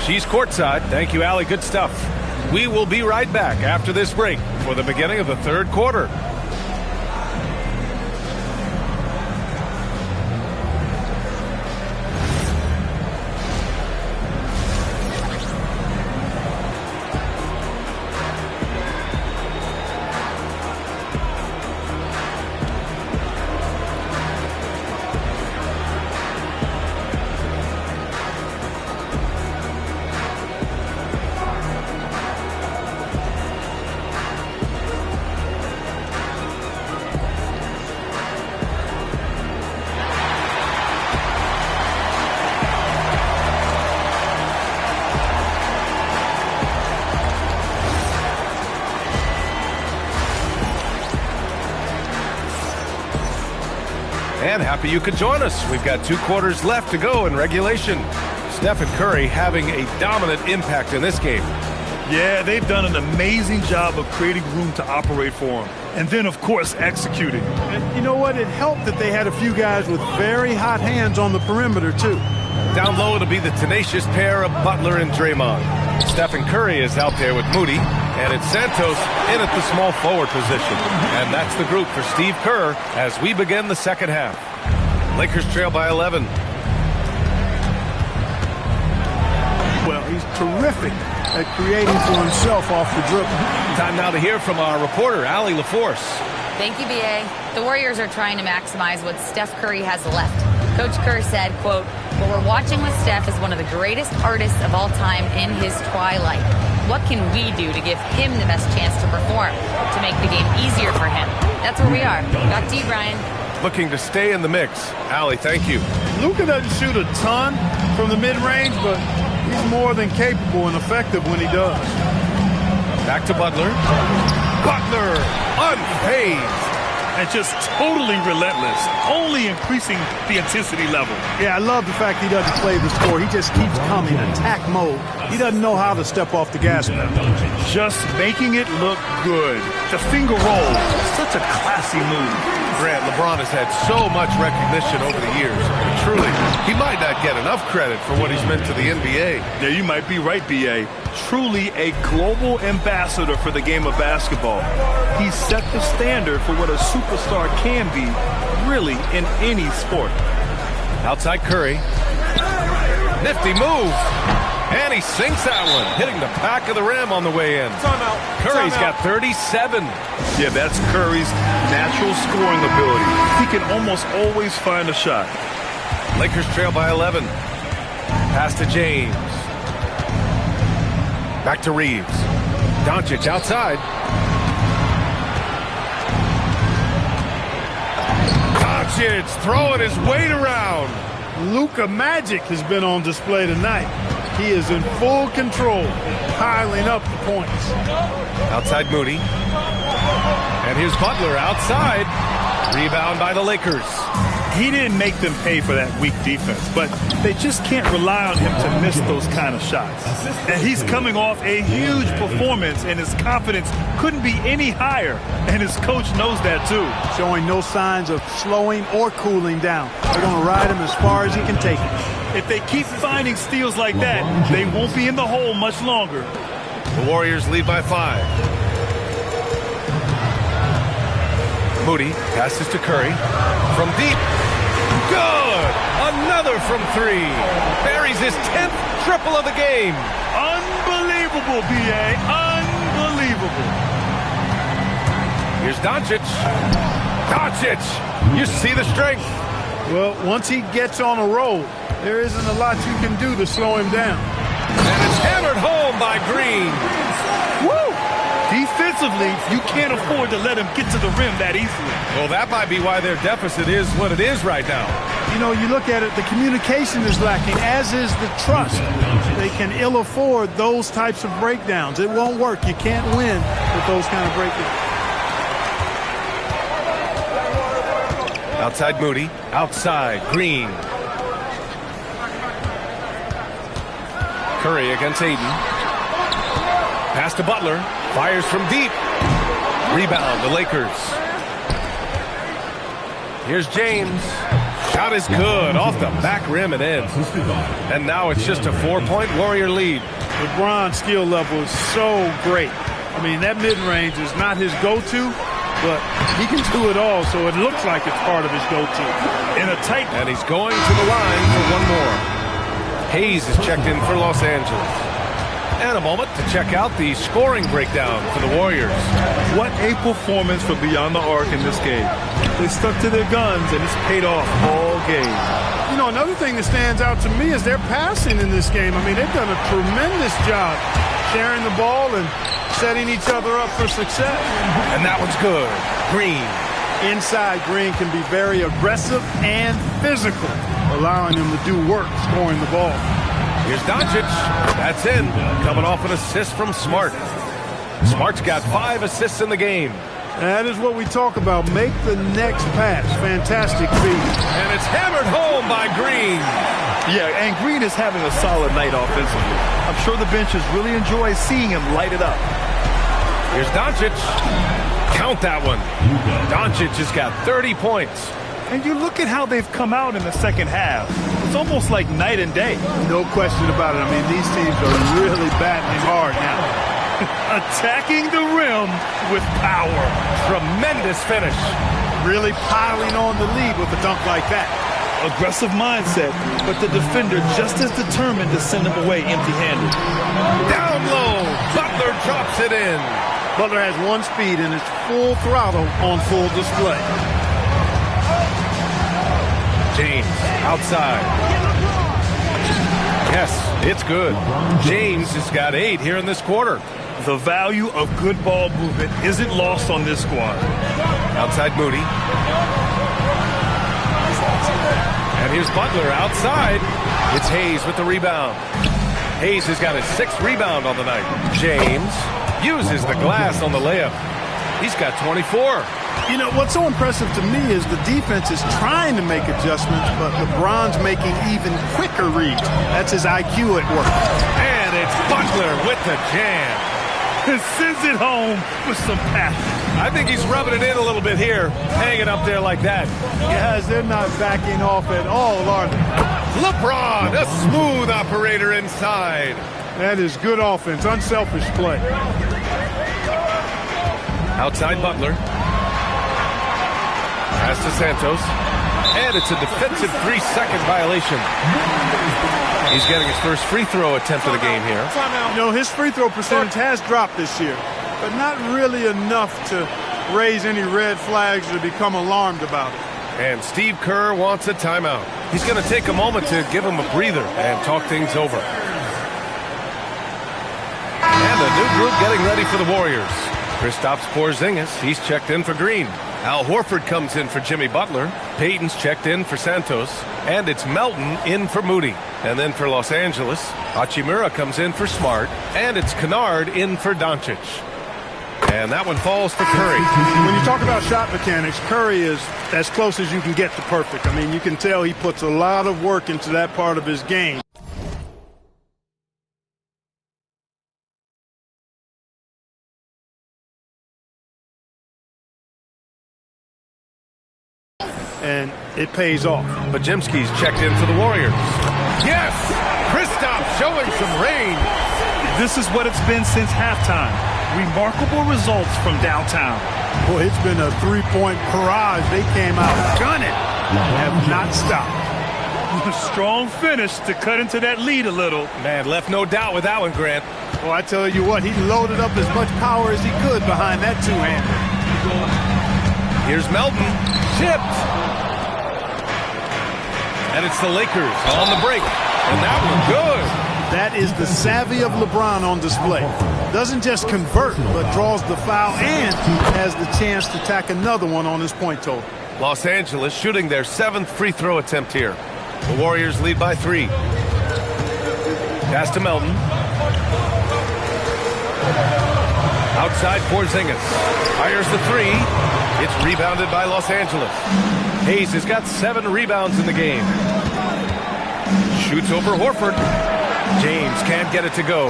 She's courtside. Thank you, Allie. Good stuff. We will be right back after this break for the beginning of the third quarter. And happy you could join us. We've got 2 quarters left to go in regulation. Stephen Curry having a dominant impact in this game. Yeah, they've done an amazing job of creating room to operate for him. And then, of course, executing. And you know what? It helped that they had a few guys with very hot hands on the perimeter, too. Down low, it'll be the tenacious pair of Butler and Draymond. Stephen Curry is out there with Moody. And it's Santos in at the small forward position. And that's the group for Steve Kerr as we begin the second half. Lakers trail by 11. Well, he's terrific at creating for himself off the dribble. Time now to hear from our reporter, Allie LaForce. Thank you, B.A. The Warriors are trying to maximize what Steph Curry has left. Coach Kerr said, quote, "What we're watching with Steph is one of the greatest artists of all time in his twilight. What can we do to give him the best chance to perform, to make the game easier for him?" That's where we are. Back to you, Brian. Looking to stay in the mix. Allie, thank you. Luka doesn't shoot a ton from the mid-range, but he's more than capable and effective when he does. Back to Butler. Butler, unfazed. And just totally relentless, only increasing the intensity level. Yeah, I love the fact he doesn't play the score. He just keeps coming, attack mode. He doesn't know how to step off the gas pedal. Just making it look good. The finger roll, such a classy move. Grant, LeBron has had so much recognition over the years. Truly, he might not get enough credit for what he's meant to the NBA. Yeah, you might be right, B.A. Truly a global ambassador for the game of basketball. He set the standard for what a superstar can be, really, in any sport. Outside Curry. Nifty move. And he sinks that one, hitting the back of the rim on the way in. Timeout. Curry's got 37. Yeah, that's Curry's natural scoring ability. He can almost always find a shot. Lakers trail by 11. Pass to James. Back to Reeves. Doncic outside. Doncic throwing his weight around. Luka Magic has been on display tonight. He is in full control, piling up the points. Outside Moody. And here's Butler outside. Rebound by the Lakers. He didn't make them pay for that weak defense, but they just can't rely on him to miss those kind of shots. And he's coming off a huge performance, and his confidence couldn't be any higher. And his coach knows that, too. Showing no signs of slowing or cooling down. They're going to ride him as far as he can take it. If they keep finding steals like that, they won't be in the hole much longer. The Warriors lead by 5. Moody passes to Curry. From deep. Good! Another from 3. Buries his 10th triple of the game. Unbelievable, B.A. Unbelievable. Here's Doncic. Doncic! You see the strength. Well, once he gets on a roll, there isn't a lot you can do to slow him down. And it's hammered home by Green. Woo! Defensively, you can't afford to let him get to the rim that easily. Well, that might be why their deficit is what it is right now. You know, you look at it, the communication is lacking, as is the trust. They can ill afford those types of breakdowns. It won't work. You can't win with those kind of breakdowns. Outside Moody. Outside Green. Curry against Aiden. Pass to Butler. Fires from deep. Rebound, the Lakers. Here's James. Shot is good, off the back rim and in. And now it's just a 4-point Warrior lead. LeBron's skill level is so great. I mean, that mid-range is not his go-to, but he can do it all, so it looks like it's part of his go-to. In a tight... And he's going to the line for one more. Hayes is checked in for Los Angeles. And a moment to check out the scoring breakdown for the Warriors. What a performance for Beyond the Arc in this game. They stuck to their guns, and it's paid off all game. You know, another thing that stands out to me is their passing in this game. I mean, they've done a tremendous job sharing the ball and setting each other up for success. And that one's good. Green. Inside, Green can be very aggressive and physical, allowing him to do work scoring the ball. Here's Doncic. That's in. Coming off an assist from Smart. Smart's got 5 assists in the game. That is what we talk about. Make the next pass. Fantastic feed. And it's hammered home by Green. Yeah, and Green is having a solid night offensively. I'm sure the benches really enjoy seeing him light it up. Here's Doncic. Count that one. Doncic has got 30 points. And you look at how they've come out in the second half. It's almost like night and day. No question about it. I mean, these teams are really battling hard now. Attacking the rim with power. Tremendous finish. Really piling on the lead with a dunk like that. Aggressive mindset, but the defender just as determined to send him away empty-handed. Down low. Butler drops it in. Butler has one speed and it's full throttle on full display. James outside. Yes, it's good. James has got 8 here in this quarter. The value of good ball movement isn't lost on this squad. Outside Moody. And here's Butler outside. It's Hayes with the rebound. Hayes has got his 6th rebound on the night. James uses the glass on the layup. He's got 24. You know, what's so impressive to me is the defense is trying to make adjustments, but LeBron's making even quicker reads. That's his IQ at work. And it's Butler with the jam. Sends it home with some passion. I think he's rubbing it in a little bit here, hanging up there like that. Guys, they're not backing off at all, are they? LeBron, a smooth operator inside. That is good offense, unselfish play. Outside Butler. Pass to Santos. And it's a defensive 3-second violation. He's getting his first free throw attempt of the game here. You know, his free throw percentage has dropped this year, but not really enough to raise any red flags or become alarmed about it. And Steve Kerr wants a timeout. He's going to take a moment to give him a breather and talk things over. And a new group getting ready for the Warriors. Kristaps Porzingis, he's checked in for Green. Al Horford comes in for Jimmy Butler. Payton's checked in for Santos. And it's Melton in for Moody. And then for Los Angeles, Hachimura comes in for Smart. And it's Kennard in for Doncic. And that one falls for Curry. When you talk about shot mechanics, Curry is as close as you can get to perfect. I mean, you can tell he puts a lot of work into that part of his game. And it pays off. Bajemski's checked in for the Warriors. Yes! Kristaps showing some range. This is what it's been since halftime. Remarkable results from downtown. Boy, it's been a three-point barrage. They came out gunning and have not stopped. A strong finish to cut into that lead a little. Man, left no doubt with that one, Grant. Well, I tell you what, he loaded up as much power as he could behind that two-hander. Here's Melton. Chipped. And it's the Lakers on the break. And that one good. That is the savvy of LeBron on display. Doesn't just convert, but draws the foul and has the chance to tack another one on his point total. Los Angeles shooting their 7th free throw attempt here. The Warriors lead by 3. Pass to Melton. Outside Porzingis. Fires the 3. It's rebounded by Los Angeles. Hayes has got 7 rebounds in the game. Shoots over Horford. James can't get it to go.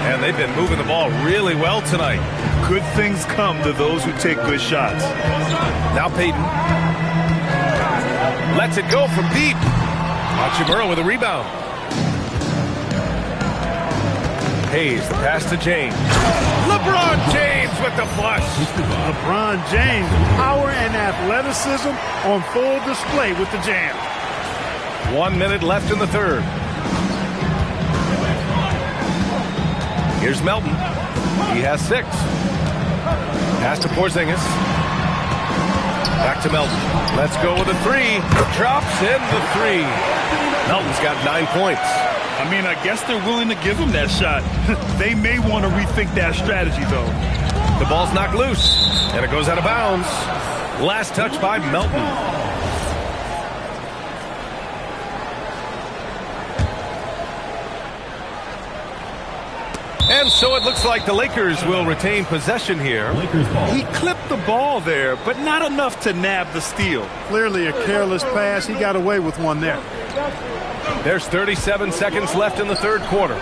And they've been moving the ball really well tonight. Good things come to those who take good shots. Now Payton. Lets it go from deep. Hachimura with a rebound. Hayes, the pass to James. LeBron James with the flush. LeBron James, power and athleticism on full display with the jam. 1 minute left in the third. Here's Melton. He has 6. Pass to Porzingis. Back to Melton. Let's go with a 3. Drops in the 3. Melton's got 9 points. I mean, I guess they're willing to give him that shot. They may want to rethink that strategy, though. The ball's knocked loose, and it goes out of bounds. Last touch by Melton. And so it looks like the Lakers will retain possession here. He clipped the ball there, but not enough to nab the steal. Clearly a careless pass. He got away with one there. There's 37 seconds left in the third quarter.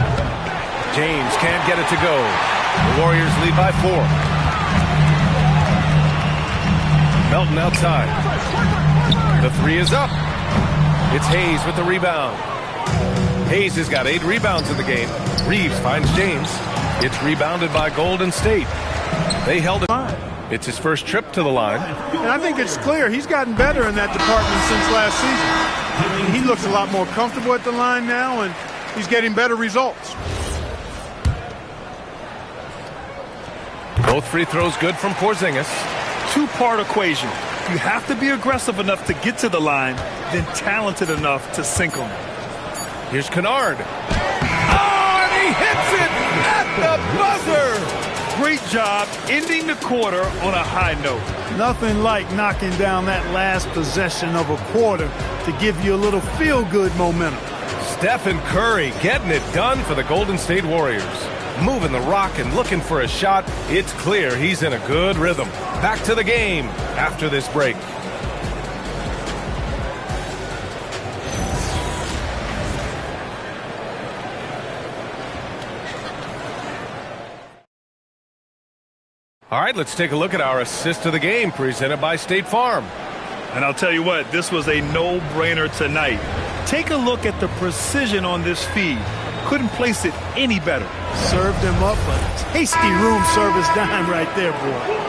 James can't get it to go. The Warriors lead by 4. Melton outside. The 3 is up. It's Hayes with the rebound. Hayes has got 8 rebounds in the game. Reeves finds James. It's rebounded by Golden State. They held it. It's his first trip to the line. And I think it's clear he's gotten better in that department since last season. He looks a lot more comfortable at the line now, and he's getting better results. Both free throws good from Porzingis. Two-part equation. You have to be aggressive enough to get to the line, then talented enough to sink them. Here's Kennard. Oh, and he hits it at the buzzer. Great job ending the quarter on a high note. Nothing like knocking down that last possession of a quarter to give you a little feel-good momentum. Stephen Curry getting it done for the Golden State Warriors. Moving the rock and looking for a shot. It's clear he's in a good rhythm. Back to the game after this break. All right, let's take a look at our assist of the game presented by State Farm. And I'll tell you what, this was a no-brainer tonight. Take a look at the precision on this feed. Couldn't place it any better. Served him up a tasty room service dime right there, boy.